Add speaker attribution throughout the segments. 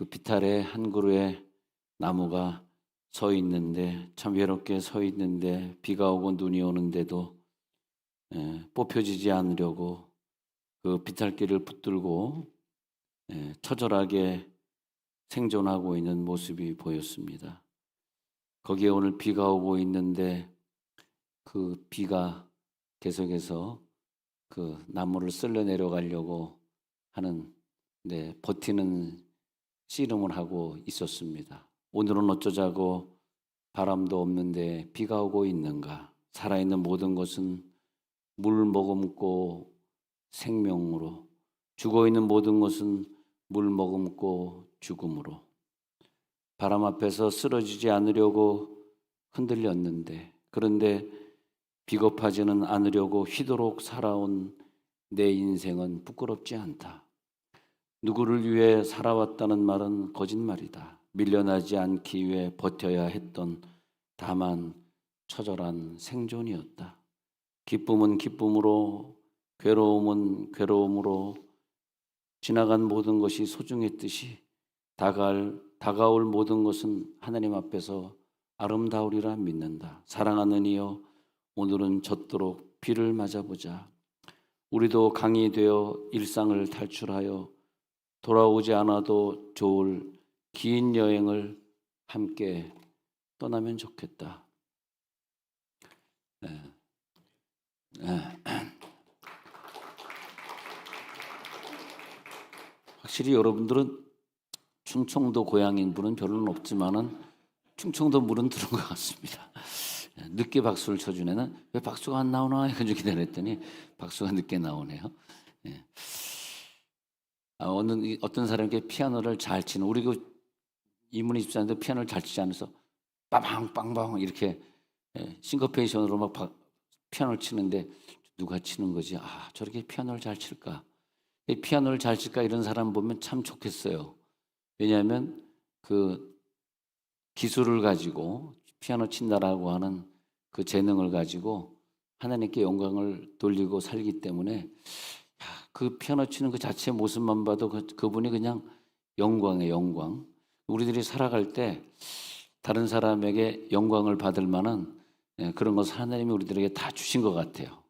Speaker 1: 비탈에 한 그루의 나무가 서 있는데, 참 외롭게 서 있는데, 비가 오고 눈이 오는데도 뽑혀지지 않으려고 그 비탈길을 붙들고 처절하게 생존하고 있는 모습이 보였습니다. 거기에 오늘 비가 오고 있는데 그 비가 계속해서 그 나무를 쓸려 내려가려고 하는 버티는 씨름을 하고 있었습니다. 오늘은 어쩌자고 바람도 없는데 비가 오고 있는가? 살아있는 모든 것은 물 머금고 생명으로, 죽어있는 모든 것은 물 머금고 죽음으로, 바람 앞에서 쓰러지지 않으려고 흔들렸는데, 그런데 비겁하지는 않으려고 휘도록 살아온 내 인생은 부끄럽지 않다. 누구를 위해 살아왔다는 말은 거짓말이다. 밀려나지 않기 위해 버텨야 했던 다만 처절한 생존이었다. 기쁨은 기쁨으로, 괴로움은 괴로움으로, 지나간 모든 것이 소중했듯이 다가올 모든 것은 하나님 앞에서 아름다우리라 믿는다. 사랑하는 이여, 오늘은 젖도록 비를 맞아보자. 우리도 강이 되어 일상을 탈출하여 돌아오지 않아도 좋을 긴 여행을 함께 떠나면 좋겠다. 확실히 여러분들은 충청도 고향인 분은 별로는 없지만은 충청도 물은 들은 것 같습니다. 늦게 박수를 쳐준 애는 왜 박수가 안 나오나 해가지고 기다렸더니 박수가 늦게 나오네요. 어떤 사람에게 피아노를 잘 치는, 우리 그 이문희 집사님도 피아노를 잘 치지 않아서 빠방빵방 이렇게 싱커페이션으로 막 피아노를 치는데 누가 치는 거지? 아, 저렇게 피아노를 잘 칠까? 피아노를 잘 칠까 이런 사람 보면 참 좋겠어요. 왜냐하면 그 기술을 가지고 피아노 친다라고 하는 그 재능을 가지고 하나님께 영광을 돌리고 살기 때문에 그 피아노 치는 그 자체의 모습만 봐도 그분이 그냥 영광이에요, 영광. 우리들이 살아갈 때 다른 사람에게 영광을 받을 만한 그런 것을 하나님이 우리들에게 다 주신 것 같아요.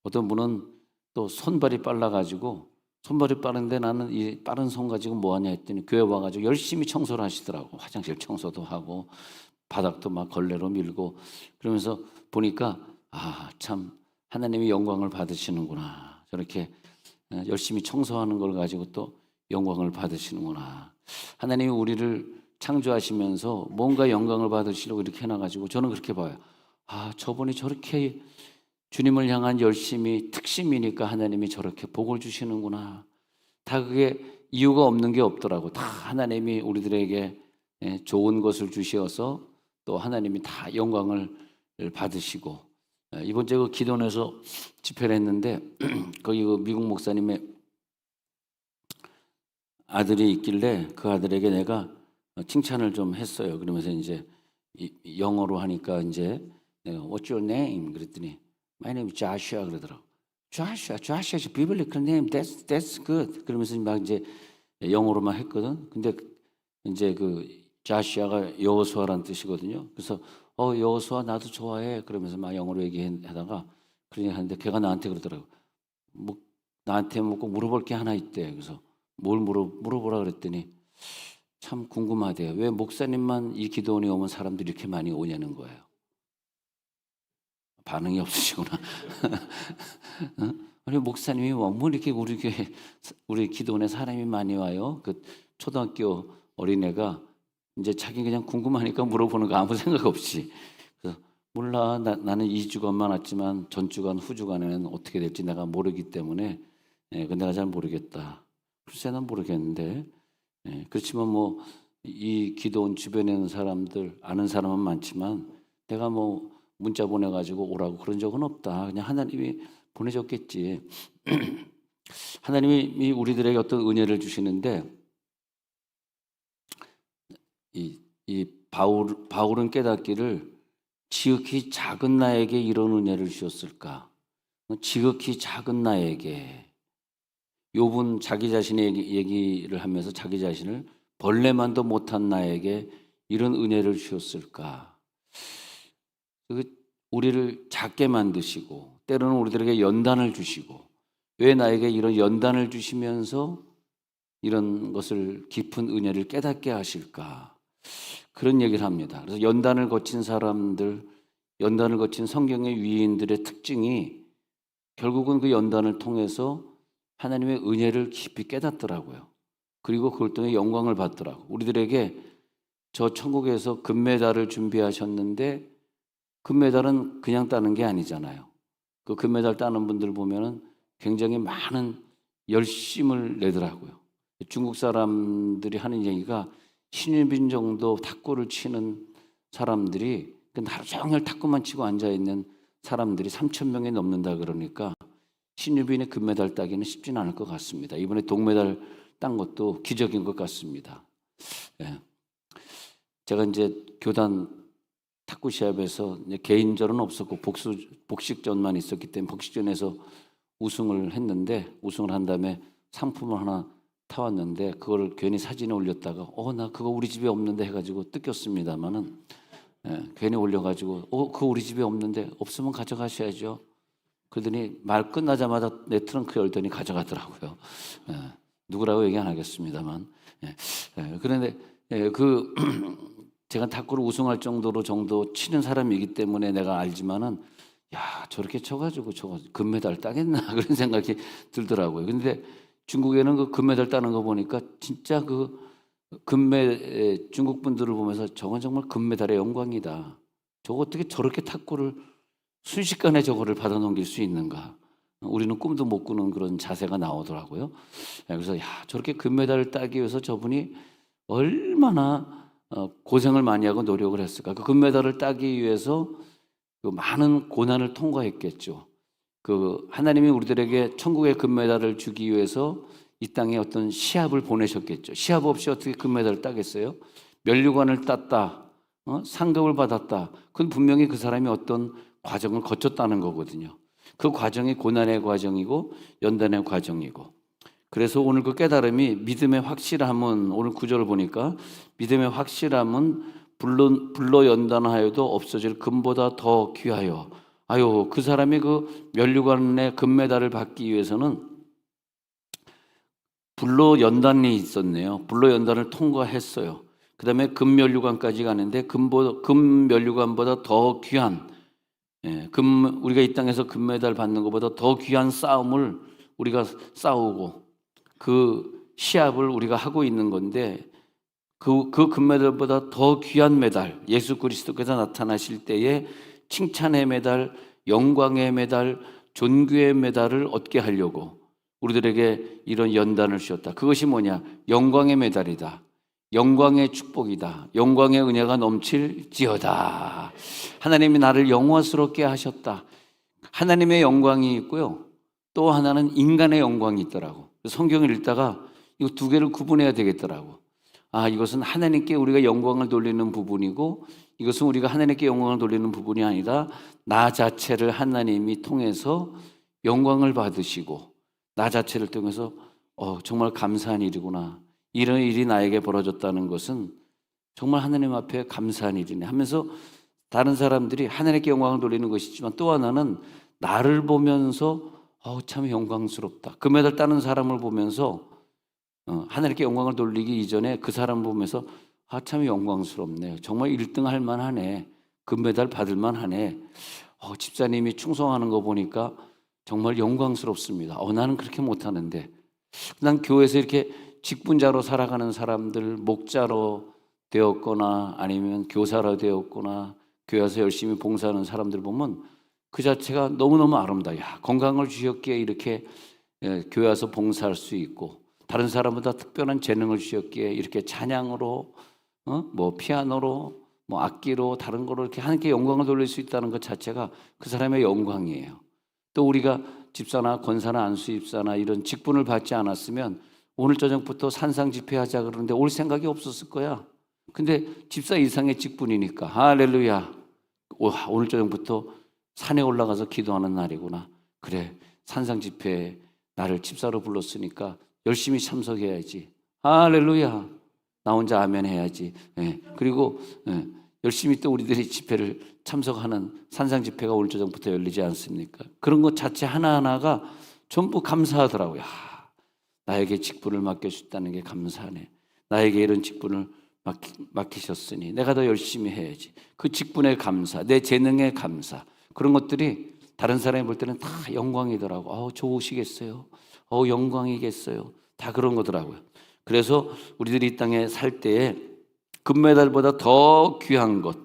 Speaker 1: 어떤 분은 또 손발이 빨라가지고, 손발이 빠른데 나는 이 빠른 손 가지고 뭐하냐 했더니 교회 와가지고 열심히 청소를 하시더라고. 화장실 청소도 하고 바닥도 막 걸레로 밀고, 그러면서 보니까 참 하나님이 영광을 받으시는구나. 저렇게 열심히 청소하는 걸 가지고 또 영광을 받으시는구나. 하나님이 우리를 창조하시면서 뭔가 영광을 받으시려고 이렇게 해놔가지고 저는 그렇게 봐요. 저분이 저렇게 주님을 향한 열심이 특심이니까 하나님이 저렇게 복을 주시는구나. 다 그게 이유가 없는 게 없더라고. 다 하나님이 우리들에게 좋은 것을 주시어서 또 하나님이 다 영광을 받으시고, 이번 주에 그 기도원에서 집회를 했는데 거기 그 미국 목사님의 아들이 있길래 그 아들에게 내가 칭찬을 좀 했어요. 그러면서 이제 영어로 하니까 이제 내가 What's your name? 그랬더니 My name is Joshua 그러더라고. Joshua is a biblical name. That's good. 그러면서 막 이제 영어로만 했거든. 근데 이제 그 자시아가 여호수아라는 뜻이거든요. 그래서 여호수아 나도 좋아해. 그러면서 막 영어로 얘기하다가 그러니 하는데 걔가 나한테 그러더라고. 나한테 꼭 물어볼 게 하나 있대. 그래서 뭘 물어보라 그랬더니 참 궁금하대요. 왜 목사님만 이 기도원에 오면 사람들이 이렇게 많이 오냐는 거예요. 반응이 없으시구나. 아니 목사님이 뭐 이렇게 우리 기도원에 사람이 많이 와요. 그 초등학교 어린애가 이제 자기 그냥 궁금하니까 물어보는 거 아무 생각 없이. 그래서 몰라. 나는 2주간만 왔지만 전주간 후주간에는 어떻게 될지 내가 모르기 때문에 내가 잘 모르겠다. 글쎄 난 모르겠는데. 그렇지만 뭐 이 기도원 주변에 있는 사람들 아는 사람은 많지만 내가 뭐 문자 보내가지고 오라고 그런 적은 없다. 그냥 하나님이 보내줬겠지. 하나님이 우리들에게 어떤 은혜를 주시는데 이 바울은 깨닫기를 지극히 작은 나에게 이런 은혜를 주셨을까? 지극히 작은 나에게. 욥은 자기 자신의 얘기를 하면서 자기 자신을 벌레만도 못한 나에게 이런 은혜를 주었을까? 우리를 작게 만드시고 때로는 우리들에게 연단을 주시고 왜 나에게 이런 연단을 주시면서 이런 것을 깊은 은혜를 깨닫게 하실까? 그런 얘기를 합니다. 그래서 연단을 거친 사람들, 연단을 거친 성경의 위인들의 특징이 결국은 그 연단을 통해서 하나님의 은혜를 깊이 깨닫더라고요. 그리고 그걸 통해 영광을 받더라고요. 우리들에게 저 천국에서 금메달을 준비하셨는데 금메달은 그냥 따는 게 아니잖아요. 그 금메달 따는 분들 보면은 굉장히 많은 열심을 내더라고요. 중국 사람들이 하는 얘기가 신유빈 정도 탁구를 치는 사람들이 하루 종일 탁구만 치고 앉아있는 사람들이 3,000명이 넘는다 그러니까 신유빈의 금메달 따기는 쉽지는 않을 것 같습니다. 이번에 동메달 딴 것도 기적인 것 같습니다. 예. 제가 이제 교단 탁구 시합에서 개인전은 없었고 복식전만 있었기 때문에 복식전에서 우승을 했는데 우승을 한 다음에 상품을 하나 타왔는데 그걸 괜히 사진에 올렸다가 나 그거 우리 집에 없는데 해가지고 뜯겼습니다만은 괜히 올려가지고 그거 우리 집에 없는데 없으면 가져가셔야죠. 그러더니 말 끝나자마자 내 트렁크 열더니 가져가더라고요. 누구라고 얘기 안 하겠습니다만 그런데 제가 탁구를 우승할 정도 치는 사람이기 때문에 내가 알지만은 야 저렇게 쳐가지고 저거 금메달 따겠나 그런 생각이 들더라고요. 근데 중국에는 그 금메달 따는 거 보니까 진짜 중국 분들을 보면서 저건 정말 금메달의 영광이다. 저거 어떻게 저렇게 탁구를 순식간에 저거를 받아 넘길 수 있는가? 우리는 꿈도 못 꾸는 그런 자세가 나오더라고요. 그래서 저렇게 금메달을 따기 위해서 저분이 얼마나 고생을 많이 하고 노력을 했을까? 그 금메달을 따기 위해서 그 많은 고난을 통과했겠죠. 하나님이 우리들에게 천국의 금메달을 주기 위해서 이 땅에 어떤 시합을 보내셨겠죠. 시합 없이 어떻게 금메달을 따겠어요? 면류관을 땄다, 상급을 받았다. 그건 분명히 그 사람이 어떤 과정을 거쳤다는 거거든요. 그 과정이 고난의 과정이고 연단의 과정이고. 그래서 오늘 그 깨달음이 믿음의 확실함은 오늘 구절을 보니까 믿음의 확실함은 불로 연단하여도 없어질 금보다 더 귀하여. 그 사람이 그 면류관의 금메달을 받기 위해서는 불로 연단이 있었네요. 불로 연단을 통과했어요. 그 다음에 금면류관까지 가는데 금면류관보다 더 귀한 우리가 이 땅에서 금메달 받는 것보다 더 귀한 싸움을 우리가 싸우고 그 시합을 우리가 하고 있는 건데 그 금메달보다 더 귀한 메달 예수 그리스도께서 나타나실 때에 칭찬의 메달, 영광의 메달, 존귀의 메달을 얻게 하려고 우리들에게 이런 연단을 주셨다. 그것이 뭐냐? 영광의 메달이다. 영광의 축복이다. 영광의 은혜가 넘칠지어다. 하나님이 나를 영화스럽게 하셨다. 하나님의 영광이 있고요. 또 하나는 인간의 영광이 있더라고. 성경을 읽다가 이 두 개를 구분해야 되겠더라고. 이것은 하나님께 우리가 영광을 돌리는 부분이고 이것은 우리가 하나님께 영광을 돌리는 부분이 아니라 나 자체를 하나님이 통해서 영광을 받으시고 나 자체를 통해서 정말 감사한 일이구나. 이런 일이 나에게 벌어졌다는 것은 정말 하나님 앞에 감사한 일이네 하면서 다른 사람들이 하나님께 영광을 돌리는 것이지만 또 하나는 나를 보면서 참 영광스럽다. 금메달 따는 사람을 보면서 하나님께 영광을 돌리기 이전에 그 사람 보면서 참 영광스럽네. 정말 1등 할 만하네. 금메달 받을 만하네. 집사님이 충성하는 거 보니까 정말 영광스럽습니다. 나는 그렇게 못하는데. 난 교회에서 이렇게 직분자로 살아가는 사람들, 목자로 되었거나 아니면 교사로 되었거나 교회에서 열심히 봉사하는 사람들 보면 그 자체가 너무너무 아름다워. 건강을 주셨기에 이렇게 교회 와서 봉사할 수 있고 다른 사람보다 특별한 재능을 주셨기에 이렇게 찬양으로 피아노로 악기로 다른 거로 이렇게 하나님께 영광을 돌릴 수 있다는 것 자체가 그 사람의 영광이에요. 또 우리가 집사나 권사나 안수집사나 이런 직분을 받지 않았으면 오늘 저녁부터 산상 집회하자 그러는데 올 생각이 없었을 거야. 근데 집사 이상의 직분이니까 할렐루야. 오늘 저녁부터 산에 올라가서 기도하는 날이구나. 그래, 산상 집회에 나를 집사로 불렀으니까 열심히 참석해야지. 할렐루야. 나 혼자 아멘 해야지. 예. 그리고 열심히 또 우리들이 집회를 참석하는 산상 집회가 오늘 저녁부터 열리지 않습니까? 그런 것 자체 하나하나가 전부 감사하더라고요. 나에게 직분을 맡겨주셨다는 게 감사하네. 나에게 이런 직분을 맡기셨으니 내가 더 열심히 해야지. 그 직분에 감사, 내 재능에 감사, 그런 것들이 다른 사람이 볼 때는 다 영광이더라고. 좋으시겠어요. 영광이겠어요. 다 그런 거더라고요. 그래서 우리들이 이 땅에 살 때에 금메달보다 더 귀한 것,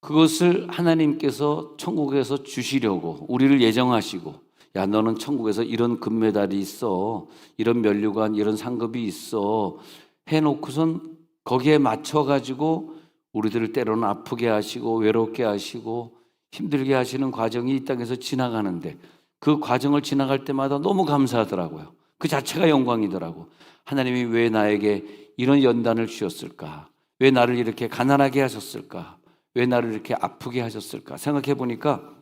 Speaker 1: 그것을 하나님께서 천국에서 주시려고 우리를 예정하시고, 야, 너는 천국에서 이런 금메달이 있어, 이런 면류관, 이런 상급이 있어 해놓고선 거기에 맞춰가지고 우리들을 때로는 아프게 하시고 외롭게 하시고 힘들게 하시는 과정이 이 땅에서 지나가는데, 그 과정을 지나갈 때마다 너무 감사하더라고요. 그 자체가 영광이더라고. 하나님이 왜 나에게 이런 연단을 주셨을까? 왜 나를 이렇게 가난하게 하셨을까? 왜 나를 이렇게 아프게 하셨을까? 생각해 보니까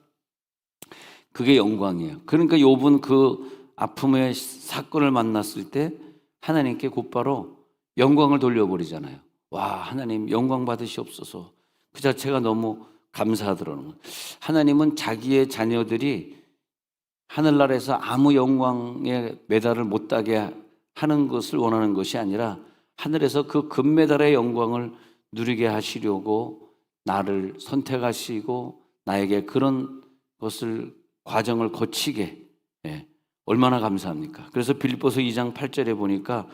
Speaker 1: 그게 영광이에요. 그러니까 욥은 그 아픔의 사건을 만났을 때 하나님께 곧바로 영광을 돌려버리잖아요. 와, 하나님 영광 받으시옵소서. 그 자체가 너무 감사하더라고요. 하나님은 자기의 자녀들이 하늘나라에서 아무 영광의 메달을 못 따게 하는 것을 원하는 것이 아니라 하늘에서 그 금메달의 영광을 누리게 하시려고 나를 선택하시고 나에게 그런 것을 과정을 거치게, 얼마나 감사합니까? 그래서 빌립보서 2장 8절에 보니까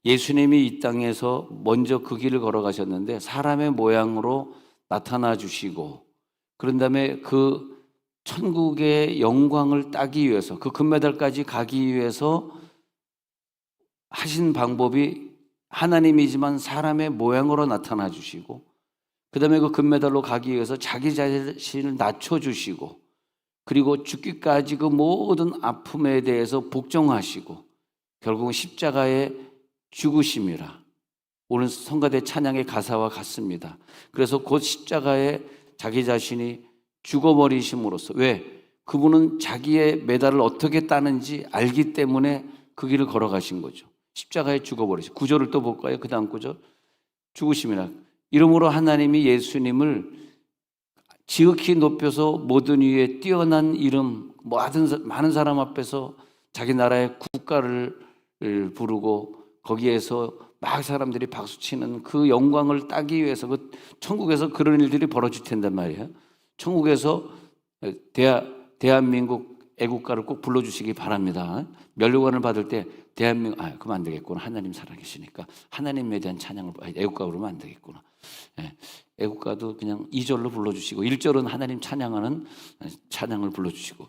Speaker 1: 예수님이 이 땅에서 먼저 그 길을 걸어가셨는데 사람의 모양으로 나타나 주시고, 그런 다음에 그 천국의 영광을 따기 위해서, 그 금메달까지 가기 위해서 하신 방법이 하나님이지만 사람의 모양으로 나타나 주시고, 그 다음에 그 금메달로 가기 위해서 자기 자신을 낮춰주시고, 그리고 죽기까지 그 모든 아픔에 대해서 복종하시고, 결국은 십자가의 죽으심이라 오늘 성가대 찬양의 가사와 같습니다. 그래서 곧 십자가에 자기 자신이 죽어버리심으로써, 왜? 그분은 자기의 메달을 어떻게 따는지 알기 때문에 그 길을 걸어가신 거죠. 십자가에 죽어버리시. 구절을 또 볼까요? 그 다음 구절. 죽으심이라. 이러므로 하나님이 예수님을 지극히 높여서 모든 위에 뛰어난 이름, 많은 사람 앞에서 자기 나라의 국가를 부르고 거기에서 막 사람들이 박수치는 그 영광을 따기 위해서, 그 천국에서 그런 일들이 벌어질 텐단 말이에요. 천국에서 대한민국 애국가를 꼭 불러주시기 바랍니다. 면류관을 받을 때 대한민국, 그럼 안 되겠구나. 하나님 살아계시니까 하나님에 대한 찬양을, 애국가 부르면 안 되겠구나. 애국가도 그냥 2절로 불러주시고 1절은 하나님 찬양하는 찬양을 불러주시고,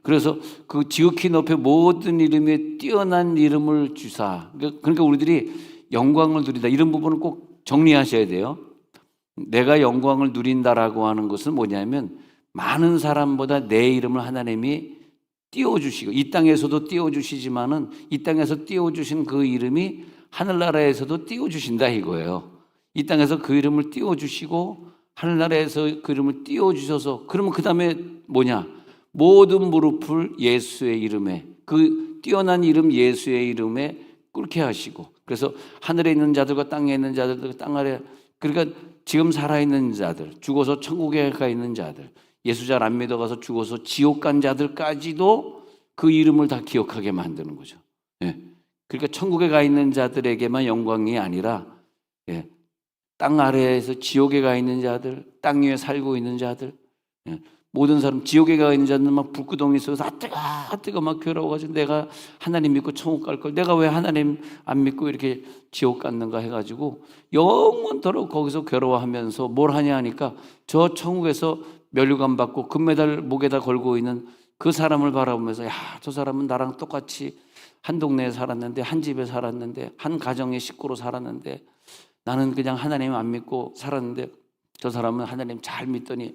Speaker 1: 그래서 그 지극히 높여 모든 이름에 뛰어난 이름을 주사. 그러니까 우리들이 영광을 누린다, 이런 부분을 꼭 정리하셔야 돼요. 내가 영광을 누린다라고 하는 것은 뭐냐면 많은 사람보다 내 이름을 하나님이 띄워주시고, 이 땅에서도 띄워주시지만은 이 땅에서 띄워주신 그 이름이 하늘나라에서도 띄워주신다 이거예요. 이 땅에서 그 이름을 띄워주시고 하늘나라에서 그 이름을 띄워주셔서, 그러면 그 다음에 뭐냐? 모든 무릎을 예수의 이름에, 그 뛰어난 이름 예수의 이름에 꿇게 하시고, 그래서 하늘에 있는 자들과 땅에 있는 자들, 땅 아래, 그러니까 지금 살아있는 자들, 죽어서 천국에 가 있는 자들, 예수 잘 안 믿어가서 죽어서 지옥 간 자들까지도 그 이름을 다 기억하게 만드는 거죠. 그러니까 천국에 가 있는 자들에게만 영광이 아니라, 땅 아래에서 지옥에 가 있는 자들, 땅 위에 살고 있는 자들, 모든 사람, 지옥에 가 있는 자들은 막 불구덩이 속에서 뜨거 막 괴로워가지고 내가 하나님 믿고 천국 갈 걸, 내가 왜 하나님 안 믿고 이렇게 지옥 갔는가 해가지고 영원토록 거기서 괴로워하면서 뭘 하냐 하니까 저 천국에서 면류관 받고 금메달 목에다 걸고 있는 그 사람을 바라보면서, 야, 저 사람은 나랑 똑같이 한 동네에 살았는데, 한 집에 살았는데, 한 가정의 식구로 살았는데, 나는 그냥 하나님 안 믿고 살았는데 저 사람은 하나님 잘 믿더니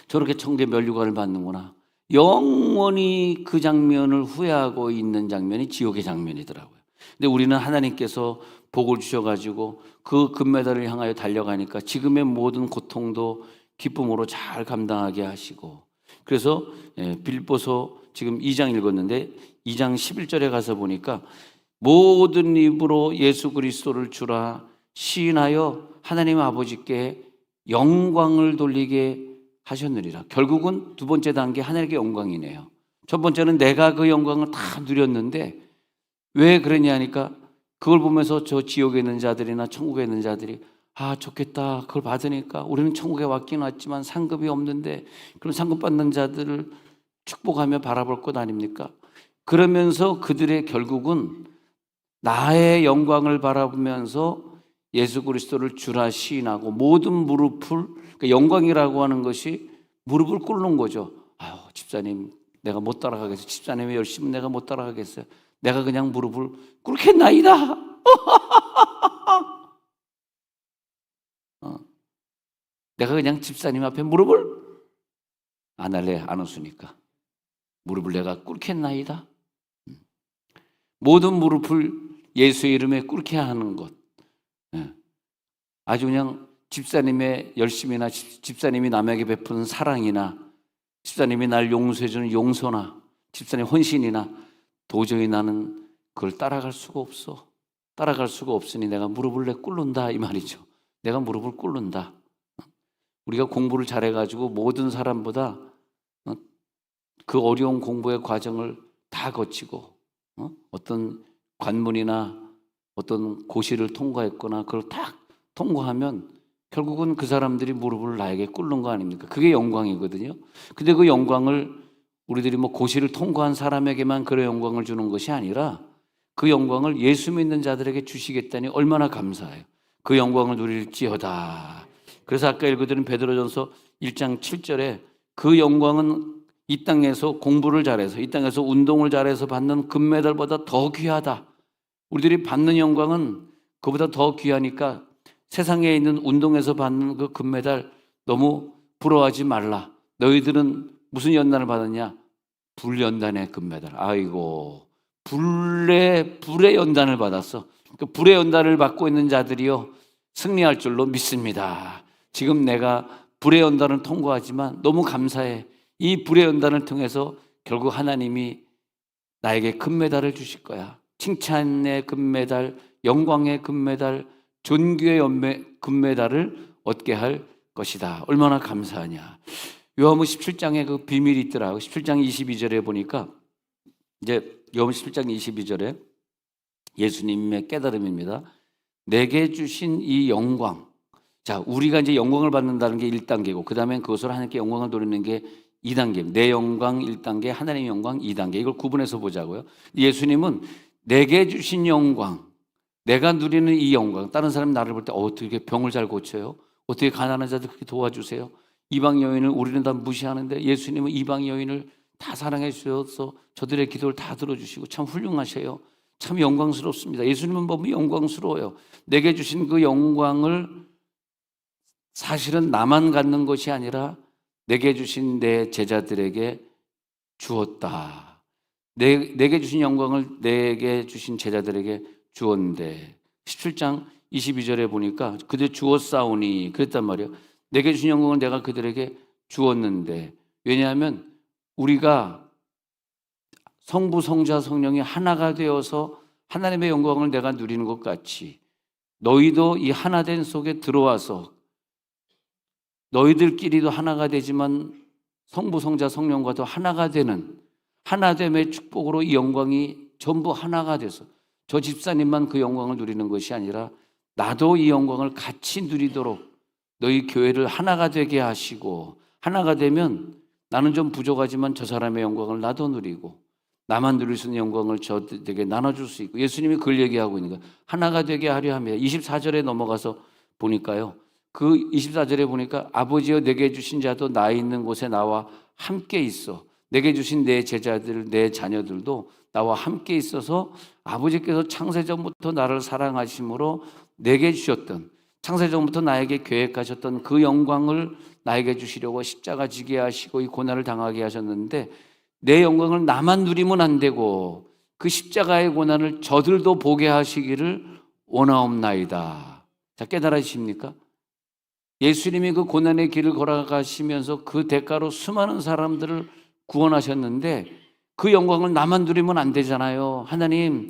Speaker 1: 저렇게 천국의 면류관을 받는구나. 영원히 그 장면을 후회하고 있는 장면이 지옥의 장면이더라고요. 근데 우리는 하나님께서 복을 주셔가지고 그 금메달을 향하여 달려가니까 지금의 모든 고통도 기쁨으로 잘 감당하게 하시고, 그래서 빌립보서 지금 2장 읽었는데 2장 11절에 가서 보니까 모든 입으로 예수 그리스도를 주라 시인하여 하나님 아버지께 영광을 돌리게 하셨느니라. 결국은 두 번째 단계 하나님께 영광이네요. 첫 번째는 내가 그 영광을 다 누렸는데 왜 그러냐 하니까 그걸 보면서 저 지옥에 있는 자들이나 천국에 있는 자들이 아 좋겠다 그걸 받으니까 우리는 천국에 왔긴 왔지만 상급이 없는데 그럼 상급 받는 자들을 축복하며 바라볼 것 아닙니까? 그러면서 그들의 결국은 나의 영광을 바라보면서 예수 그리스도를 주라 시인하고 모든 무릎을 그러니까 영광이라고 하는 것이 무릎을 꿇는 거죠. 아유 집사님 내가 못 따라가겠어요. 집사님의 열심은 내가 못 따라가겠어요. 내가 그냥 무릎을 꿇겠나이다. 내가 그냥 집사님 앞에 무릎을 안 할래 안 웃으니까 무릎을 내가 꿇겠나이다. 모든 무릎을 예수의 이름에 꿇게 하는 것. 아주 그냥 집사님의 열심이나 집사님이 남에게 베푸는 사랑이나 집사님이 날 용서해주는 용서나 집사님 헌신이나 도저히 나는 그걸 따라갈 수가 없어. 따라갈 수가 없으니 내가 무릎을 내 꿇는다 이 말이죠. 내가 무릎을 꿇는다. 우리가 공부를 잘해가지고 모든 사람보다 그 어려운 공부의 과정을 다 거치고 어떤 관문이나 어떤 고시를 통과했거나 그걸 딱 통과하면 결국은 그 사람들이 무릎을 나에게 꿇는 거 아닙니까? 그게 영광이거든요. 근데 그 영광을 우리들이 뭐 고시를 통과한 사람에게만 그런 영광을 주는 것이 아니라 그 영광을 예수 믿는 자들에게 주시겠다니 얼마나 감사해요. 그 영광을 누릴지어다. 그래서 아까 읽어드린 베드로전서 1장 7절에 그 영광은 이 땅에서 공부를 잘해서 이 땅에서 운동을 잘해서 받는 금메달보다 더 귀하다. 우리들이 받는 영광은 그보다 더 귀하니까 세상에 있는 운동에서 받는 그 금메달 너무 부러워하지 말라. 너희들은 무슨 연단을 받았냐? 불연단의 금메달. 아이고 불의 연단을 받았어. 그 불의 연단을 받고 있는 자들이요 승리할 줄로 믿습니다. 지금 내가 불의 연단을 통과하지만 너무 감사해. 이 불의 연단을 통해서 결국 하나님이 나에게 금메달을 주실 거야. 칭찬의 금메달, 영광의 금메달, 존귀의 금메달을 얻게 할 것이다. 얼마나 감사하냐. 요한복음 17장에 그 비밀이 있더라고. 17장 22절에 보니까 이제 요한복음 17장 22절에 예수님의 깨달음입니다. 내게 주신 이 영광. 자, 우리가 이제 영광을 받는다는 게 1단계고 그 다음에 그것으로 하나님께 영광을 돌리는 게 2단계. 내 영광 1단계, 하나님의 영광 2단계. 이걸 구분해서 보자고요. 예수님은 내게 주신 영광, 내가 누리는 이 영광. 다른 사람이 나를 볼 때 어떻게 병을 잘 고쳐요? 어떻게 가난한 자들 그렇게 도와주세요? 이방 여인을 우리는 다 무시하는데 예수님은 이방 여인을 다 사랑해 주셔서 저들의 기도를 다 들어주시고 참 훌륭하세요. 참 영광스럽습니다. 예수님은 너무 영광스러워요. 내게 주신 그 영광을 사실은 나만 갖는 것이 아니라 내게 주신 내 제자들에게 주었다. 내게 주신 영광을 내게 주신 제자들에게 주었는데 17장 22절에 보니까 그들 주었사오니 그랬단 말이에요. 내게 주신 영광을 내가 그들에게 주었는데 왜냐하면 우리가 성부, 성자, 성령이 하나가 되어서 하나님의 영광을 내가 누리는 것 같이 너희도 이 하나된 속에 들어와서 너희들끼리도 하나가 되지만 성부, 성자, 성령과도 하나가 되는 하나됨의 축복으로 이 영광이 전부 하나가 돼서 저 집사님만 그 영광을 누리는 것이 아니라 나도 이 영광을 같이 누리도록 너희 교회를 하나가 되게 하시고 하나가 되면 나는 좀 부족하지만 저 사람의 영광을 나도 누리고 나만 누릴 수 있는 영광을 저에게 나눠줄 수 있고 예수님이 그걸 얘기하고 있는 거예요. 하나가 되게 하려 합니다. 24절에 넘어가서 보니까요. 그 24절에 보니까 아버지여 내게 주신 자도 나 있는 곳에 나와 함께 있어. 내게 주신 내 제자들, 내 자녀들도 나와 함께 있어서 아버지께서 창세전부터 나를 사랑하심으로 내게 주셨던 창세전부터 나에게 계획하셨던 그 영광을 나에게 주시려고 십자가 지게 하시고 이 고난을 당하게 하셨는데 내 영광을 나만 누리면 안 되고 그 십자가의 고난을 저들도 보게 하시기를 원하옵나이다. 자, 깨달으십니까? 예수님이 그 고난의 길을 걸어가시면서 그 대가로 수많은 사람들을 구원하셨는데 그 영광을 나만 누리면 안 되잖아요. 하나님,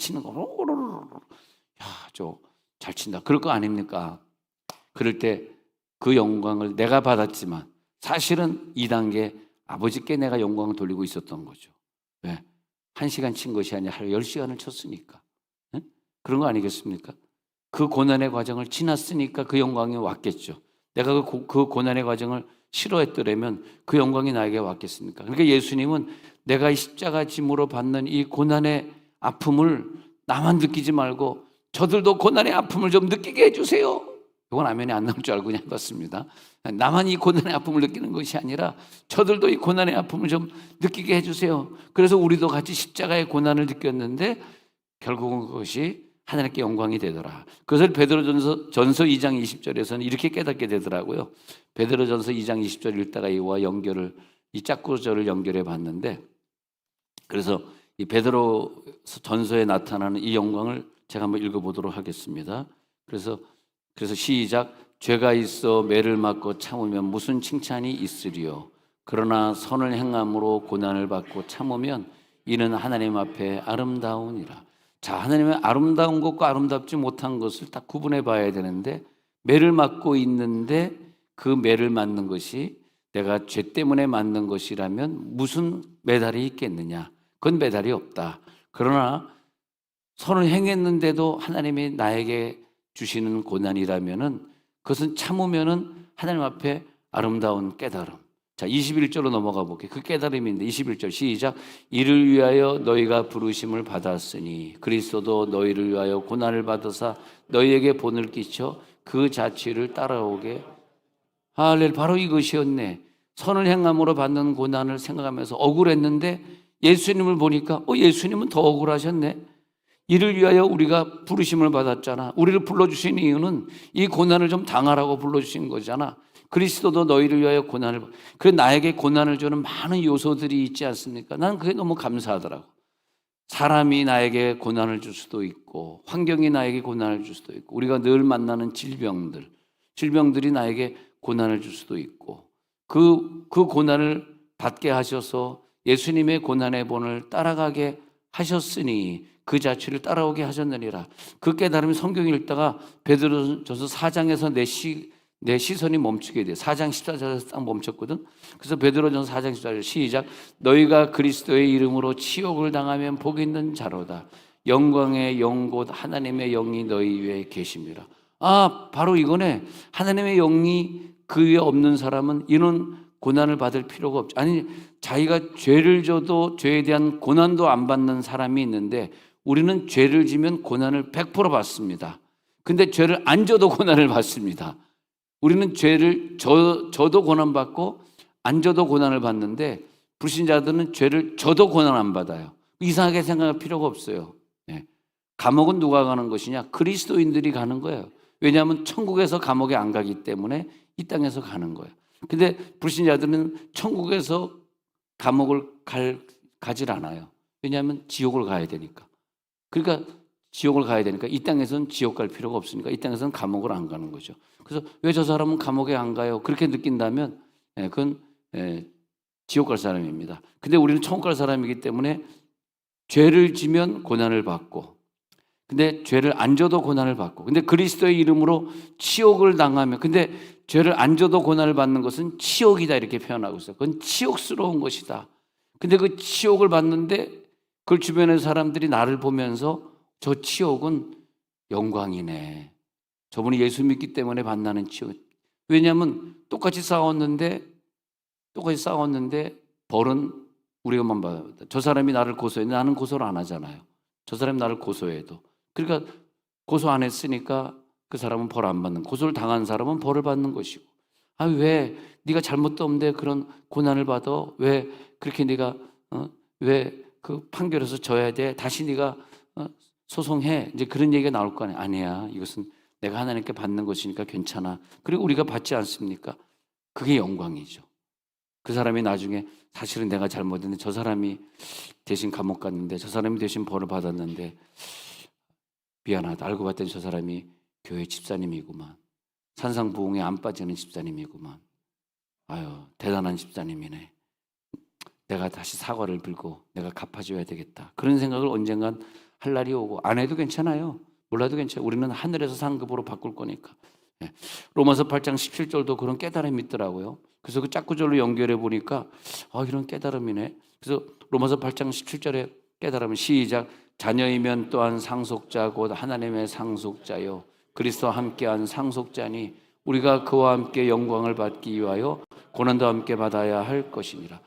Speaker 1: 치는 거, 야, 저 잘 친다. 그럴 거 아닙니까? 그럴 때 그 영광을 내가 받았지만 사실은 2단계 아버지께 내가 영광을 돌리고 있었던 거죠. 왜? 1시간 친 것이 아니라 하루 10시간을 쳤으니까. 응? 그런 거 아니겠습니까? 그 고난의 과정을 지났으니까 그 영광이 왔겠죠. 내가 그 고난의 과정을 싫어했더라면 그 영광이 나에게 왔겠습니까? 그러니까 예수님은 내가 이 십자가 짐으로 받는 이 고난의 아픔을 나만 느끼지 말고 저들도 고난의 아픔을 좀 느끼게 해주세요. 이건 아멘이 안 나올 줄 알고 그냥 해봤습니다. 나만 이 고난의 아픔을 느끼는 것이 아니라 저들도 이 고난의 아픔을 좀 느끼게 해주세요. 그래서 우리도 같이 십자가의 고난을 느꼈는데 결국은 그것이 하나님께 영광이 되더라. 그것을 베드로전서 2장 20절에서는 이렇게 깨닫게 되더라고요. 베드로전서 2장 20절 읽다가 이와 연결을, 이 짝구절을 연결해 봤는데, 그래서 이 베드로전서에 나타나는 이 영광을 제가 한번 읽어보도록 하겠습니다. 그래서 시작. 죄가 있어 매를 맞고 참으면 무슨 칭찬이 있으리요. 그러나 선을 행함으로 고난을 받고 참으면 이는 하나님 앞에 아름다우니라. 자, 하나님의 아름다운 것과 아름답지 못한 것을 딱 구분해 봐야 되는데, 매를 맞고 있는데 그 매를 맞는 것이 내가 죄 때문에 맞는 것이라면 무슨 메달이 있겠느냐? 그건 메달이 없다. 그러나 선을 행했는데도 하나님이 나에게 주시는 고난이라면은 그것은 참으면은 하나님 앞에 아름다운 깨달음. 자, 21절로 넘어가 볼게요. 그 깨달음인데 21절 시작. 이를 위하여 너희가 부르심을 받았으니 그리스도도 너희를 위하여 고난을 받으사 너희에게 본을 끼쳐 그 자취를 따라오게. 할렐루야. 바로 이것이었네. 선을 행함으로 받는 고난을 생각하면서 억울했는데 예수님을 보니까 예수님은 더 억울하셨네. 이를 위하여 우리가 부르심을 받았잖아. 우리를 불러주신 이유는 이 고난을 좀 당하라고 불러주신 거잖아. 그리스도도 너희를 위하여 고난을, 그래 나에게 고난을 주는 많은 요소들이 있지 않습니까? 나는 그게 너무 감사하더라고. 사람이 나에게 고난을 줄 수도 있고 환경이 나에게 고난을 줄 수도 있고 우리가 늘 만나는 질병들이 나에게 고난을 줄 수도 있고 그 고난을 받게 하셔서 예수님의 고난의 본을 따라가게 하셨으니 그 자취를 따라오게 하셨느니라. 그 깨달음이 성경 읽다가 베드로전서 4장에서 내 시선이 멈추게 돼. 4장 14절에서 딱 멈췄거든. 그래서 베드로전서 4장 14절 시작. 너희가 그리스도의 이름으로 치욕을 당하면 복 있는 자로다. 영광의 영 곧 하나님의 영이 너희 위에 계심이라. 바로 이거네. 하나님의 영이 그 위에 없는 사람은 이런 고난을 받을 필요가 없죠. 아니, 자기가 죄를 져도 죄에 대한 고난도 안 받는 사람이 있는데 우리는 죄를 지면 고난을 100% 받습니다. 근데 죄를 안 져도 고난을 받습니다. 우리는 죄를 져도 고난받고 안 져도 고난을 받는데 불신자들은 죄를 져도 고난 안 받아요. 이상하게 생각할 필요가 없어요. 네. 감옥은 누가 가는 것이냐? 그리스도인들이 가는 거예요. 왜냐하면 천국에서 감옥에 안 가기 때문에 이 땅에서 가는 거예요. 근데 불신자들은 천국에서 감옥을 가질 않아요. 왜냐하면 지옥을 가야 되니까. 그러니까 지옥을 가야 되니까 이 땅에서는 지옥 갈 필요가 없으니까 이 땅에서는 감옥을 안 가는 거죠. 그래서 왜 저 사람은 감옥에 안 가요? 그렇게 느낀다면 그건 지옥 갈 사람입니다. 근데 우리는 천국 갈 사람이기 때문에 죄를 지면 고난을 받고 근데 죄를 안 져도 고난을 받고 근데 그리스도의 이름으로 치욕을 당하면 근데 죄를 안 져도 고난을 받는 것은 치욕이다 이렇게 표현하고 있어요. 그건 치욕스러운 것이다. 근데 그 치욕을 받는데 그 주변의 사람들이 나를 보면서 저 치욕은 영광이네. 저분이 예수 믿기 때문에 만나는 치유. 왜냐하면 똑같이 싸웠는데 벌은 우리가만 봐요. 저 사람이 나를 고소해. 나는 고소를 안 하잖아요. 저 사람이 나를 고소해도. 그러니까 고소 안 했으니까 그 사람은 벌 안 받는. 고소를 당한 사람은 벌을 받는 것이고. 아, 왜 네가 잘못도 없는데 그런 고난을 받아? 왜 그렇게 네가 왜 그 판결에서 져야 돼? 다시 네가 소송해. 이제 그런 얘기가 나올 거 아니야. 이것은 내가 하나님께 받는 것이니까 괜찮아. 그리고 우리가 받지 않습니까? 그게 영광이죠. 그 사람이 나중에 사실은 내가 잘못했는데 저 사람이 대신 감옥 갔는데 저 사람이 대신 벌을 받았는데 미안하다. 알고 봤더니 저 사람이 교회 집사님이구만. 산상부흥에 안 빠지는 집사님이구만. 아유, 대단한 집사님이네. 내가 다시 사과를 빌고 내가 갚아줘야 되겠다. 그런 생각을 언젠간 할 날이 오고 안 해도 괜찮아요. 몰라도 괜찮아요. 우리는 하늘에서 상급으로 바꿀 거니까. 예. 로마서 8장 17절도 그런 깨달음이 있더라고요. 그래서 그 짝구절로 연결해 보니까 이런 깨달음이네. 그래서 로마서 8장 17절에 깨달음은 시작. 자녀이면 또한 상속자 곧 하나님의 상속자요 그리스도와 함께한 상속자니 우리가 그와 함께 영광을 받기 위하여 고난도 함께 받아야 할 것이니라.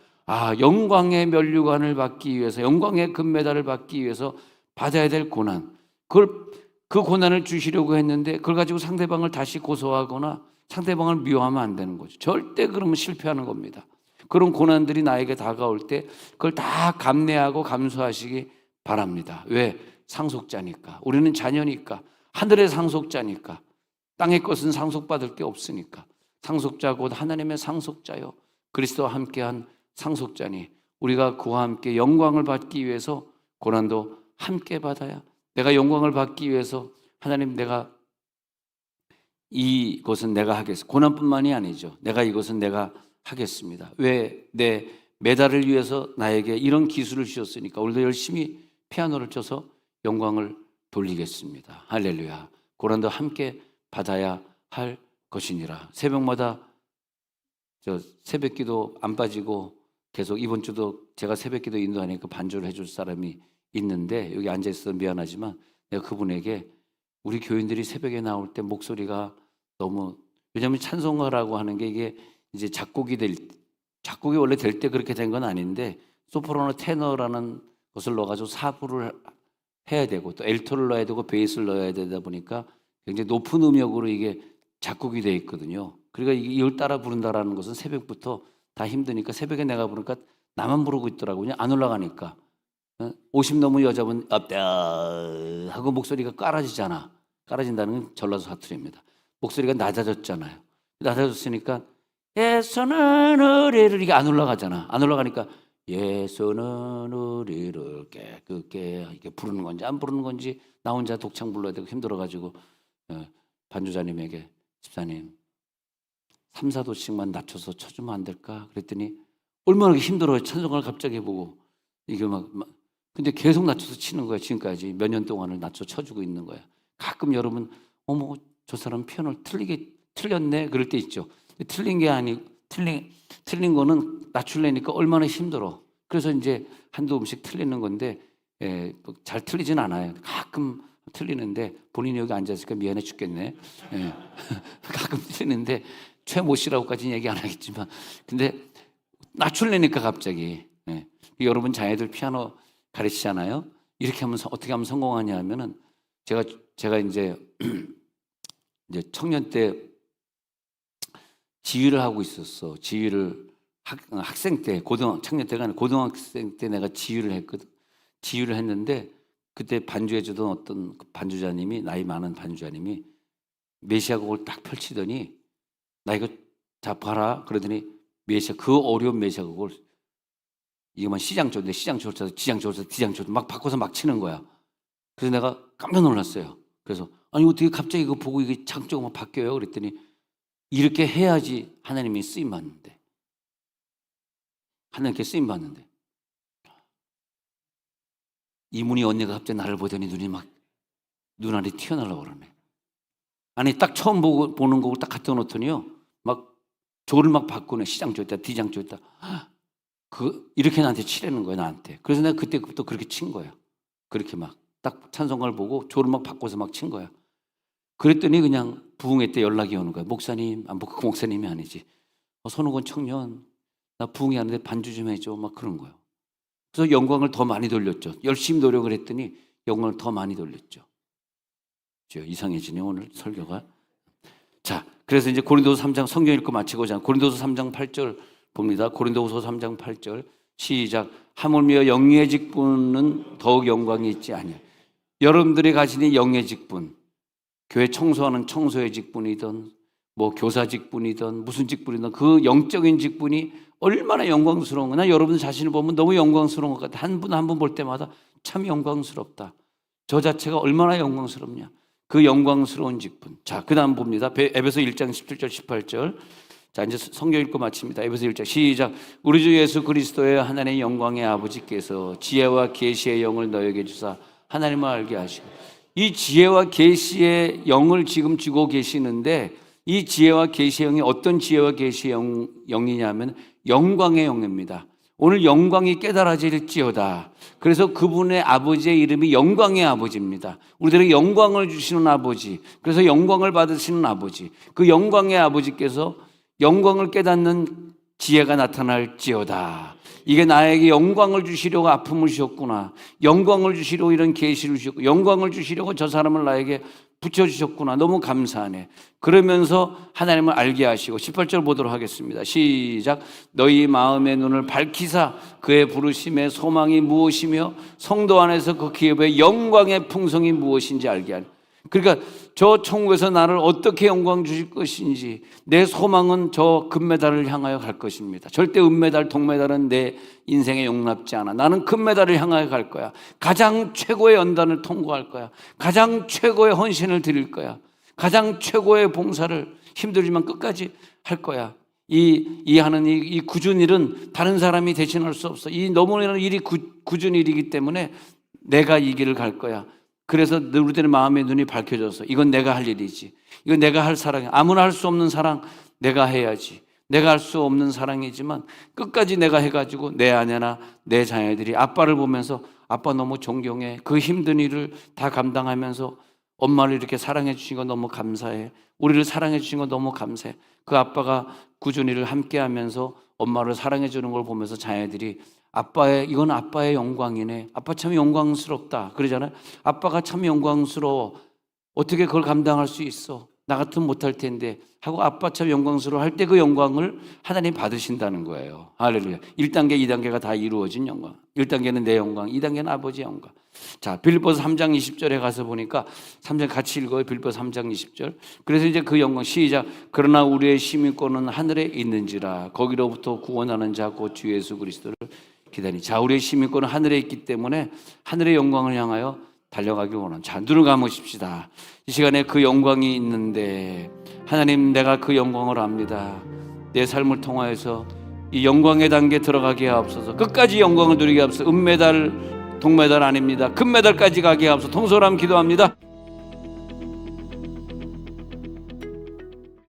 Speaker 1: 영광의 면류관을 받기 위해서 영광의 금메달을 받기 위해서 받아야 될 고난. 그 고난을 주시려고 했는데 그걸 가지고 상대방을 다시 고소하거나 상대방을 미워하면 안 되는 거죠. 절대 그러면 실패하는 겁니다. 그런 고난들이 나에게 다가올 때 그걸 다 감내하고 감수하시기 바랍니다. 왜? 상속자니까. 우리는 자녀니까. 하늘의 상속자니까. 땅의 것은 상속받을 게 없으니까. 상속자 곧 하나님의 상속자요 그리스도와 함께한 상속자니 우리가 그와 함께 영광을 받기 위해서 고난도 함께 받아야. 내가 영광을 받기 위해서 하나님 내가 이것은 내가 하겠습니다. 고난뿐만이 아니죠. 이것은 내가 하겠습니다. 왜? 내 메달을 위해서 나에게 이런 기술을 주셨으니까 오늘도 열심히 피아노를 쳐서 영광을 돌리겠습니다. 할렐루야. 고난도 함께 받아야 할 것이니라. 새벽마다 새벽기도 안 빠지고 계속 이번 주도 제가 새벽기도 인도하니까 반주를 해줄 사람이 있는데 여기 앉아있어서 미안하지만 내가 그분에게 우리 교인들이 새벽에 나올 때 목소리가 너무 왜냐하면 찬송가라고 하는 게 이게 이제 작곡이 원래 될 때 그렇게 된 건 아닌데 소프라노 테너라는 것을 넣어가지고 사부를 해야 되고 또 엘토를 넣어야 되고 베이스를 넣어야 되다 보니까 굉장히 높은 음역으로 이게 작곡이 돼 있거든요. 그러니까 이걸 따라 부른다라는 것은 새벽부터 다 힘드니까 새벽에 내가 부르니까 나만 부르고 있더라고요. 안 올라가니까 50 넘은 여자분 업다 하고 목소리가 깔아지잖아. 깔아진다는 건 전라도 사투리입니다. 목소리가 낮아졌잖아요. 낮아졌으니까 예수는 우리를 이게 안 올라가잖아. 안 올라가니까 예수는 우리를 깨끗게 이게 부르는 건지 안 부르는 건지 나 혼자 독창 불러야 되고 힘들어가지고 반주자님에게 집사님 3, 4도씩만 낮춰서 쳐주면 안 될까? 그랬더니 얼마나 힘들어요. 찬송가를 갑자기 보고 이게 근데 계속 낮춰서 치는 거야. 지금까지 몇 년 동안을 낮춰 쳐주고 있는 거야. 가끔 여러분 어머 저 사람 피아노를 틀렸네 그럴 때 있죠. 틀린 게 틀린 거는 낮추려니까 얼마나 힘들어. 그래서 이제 한두 음씩 틀리는 건데 잘 틀리진 않아요. 가끔 틀리는데 본인이 여기 앉았으니까 미안해 죽겠네. 가끔 틀리는데 최모 씨라고까지는 얘기 안 하겠지만 근데 낮추려니까 갑자기 여러분 자녀들 피아노 가르치잖아요. 이렇게 하면 어떻게 하면 성공하냐 하면은 제가 이제 청년 때 지휘를 하고 있었어. 지휘를 학생 때 청년 때가 아니라 고등학생 때 내가 지휘를 했거든. 지휘를 했는데 그때 반주해주던 어떤 반주자님이 나이 많은 반주자님이 메시아 곡을 딱 펼치더니 나 이거 자 봐라 그러더니 그 어려운 메시아 곡을 이거만 시장조인데 시장조를 지장조를 막 바꿔서 막 치는 거야. 그래서 내가 깜짝 놀랐어요. 그래서 아니 어떻게 갑자기 이거 보고 이게 장조가 막 바뀌어요? 그랬더니 이렇게 해야지 하나님이 쓰임 받는데 하나님께 쓰임 받는데 이문희 언니가 갑자기 나를 보더니 눈알이 튀어나오려고 그러네. 아니 딱 처음 보는 곡을 딱 갖다 놓더니요 막 조를 막 바꾸네. 시장조였다 D장조였다 이렇게 나한테 치라는 거야 나한테. 그래서 내가 그때부터 그렇게 친 거야. 그렇게 막 딱 찬송가를 보고 조를 막 바꿔서 막 친 거야. 그랬더니 그냥 부흥회 때 연락이 오는 거야. 목사님, 그 목사님이 아니지. 손흥원 청년, 나 부흥회 하는데 반주 좀 해줘. 막 그런 거예요. 그래서 영광을 더 많이 돌렸죠. 열심히 노력을 했더니 영광을 더 많이 돌렸죠. 이상해지네 오늘 설교가. 자, 그래서 이제 고린도서 3장 성경 읽고 마치고자 고린도서 3장 8절 봅니다. 고린도서 3장 8절 시작. 하물며 영의 직분은 더욱 영광이 있지 아니하요. 여러분들이 가지는 영의 직분, 교회 청소하는 청소의 직분이든 뭐 교사 직분이든 무슨 직분이든 그 영적인 직분이 얼마나 영광스러운 거나 여러분 자신을 보면 너무 영광스러운 것 같아. 한 분 한 분 볼 때마다 참 영광스럽다. 저 자체가 얼마나 영광스럽냐. 그 영광스러운 직분. 자, 그 다음 봅니다. 에베소 1장 17절 18절. 자, 이제 성경 읽고 마칩니다. 에베소 1장 시작. 우리 주 예수 그리스도의 하나님의 영광의 아버지께서 지혜와 계시의 영을 너에게 주사 하나님을 알게 하시고, 이 지혜와 계시의 영을 지금 주고 계시는데 이 지혜와 계시의 영이 어떤 지혜와 계시의 영이냐면 영광의 영입니다. 오늘 영광이 깨달아질지어다. 그래서 그분의 아버지의 이름이 영광의 아버지입니다. 우리들에게 영광을 주시는 아버지, 그래서 영광을 받으시는 아버지, 그 영광의 아버지께서 영광을 깨닫는 지혜가 나타날지어다. 이게 나에게 영광을 주시려고 아픔을 주셨구나. 영광을 주시려고 이런 계시를 주셨고, 영광을 주시려고 저 사람을 나에게 붙여주셨구나. 너무 감사하네. 그러면서 하나님을 알게 하시고 18절 보도록 하겠습니다. 시작. 너희 마음의 눈을 밝히사 그의 부르심의 소망이 무엇이며 성도 안에서 그 기업의 영광의 풍성이 무엇인지 알게 하니. 그러니까 저 천국에서 나를 어떻게 영광 주실 것인지, 내 소망은 저 금메달을 향하여 갈 것입니다. 절대 은메달, 동메달은 내 인생에 용납지 않아. 나는 금메달을 향하여 갈 거야. 가장 최고의 연단을 통과할 거야. 가장 최고의 헌신을 드릴 거야. 가장 최고의 봉사를 힘들지만 끝까지 할 거야. 이 하는 이 굳은 일은 다른 사람이 대신할 수 없어. 이 너무나 일이 굳은 일이기 때문에 내가 이 길을 갈 거야. 그래서 우리들의 마음의 눈이 밝혀져서 이건 내가 할 일이지. 이건 내가 할 사랑이야. 아무나 할 수 없는 사랑 내가 해야지. 내가 할 수 없는 사랑이지만 끝까지 내가 해가지고 내 아내나 내 자녀들이 아빠를 보면서 아빠 너무 존경해. 그 힘든 일을 다 감당하면서 엄마를 이렇게 사랑해 주신 거 너무 감사해. 우리를 사랑해 주신 거 너무 감사해. 그 아빠가 꾸준히 일을 함께 하면서 엄마를 사랑해 주는 걸 보면서 자녀들이 이건 아빠의 영광이네. 아빠 참 영광스럽다. 그러잖아요. 아빠가 참 영광스러워. 어떻게 그걸 감당할 수 있어? 나 같으면 못할 텐데 하고 아빠 참 영광스러워 할 때 그 영광을 하나님 받으신다는 거예요. 할렐루야. 1단계, 2단계가 다 이루어진 영광. 1단계는 내 영광, 2단계는 아버지 영광. 자, 빌립보서 3장 20절에 가서 보니까 3장 같이 읽어요. 빌립보서 3장 20절. 그래서 이제 그 영광 시작. 그러나 우리의 시민권은 하늘에 있는지라 거기로부터 구원하는 자 곧 주 예수 그리스도를 기다리. 자, 우리의 시민권은 하늘에 있기 때문에 하늘의 영광을 향하여 달려가기 원합니다. 자, 눈을 감으십시다. 이 시간에 그 영광이 있는데 하나님, 내가 그 영광을 압니다. 내 삶을 통하여서 이 영광의 단계에 들어가게 하옵소서. 끝까지 영광을 누리게 하옵소서. 은메달, 동메달 아닙니다. 금메달까지 가게 하옵소서. 통솔함 기도합니다.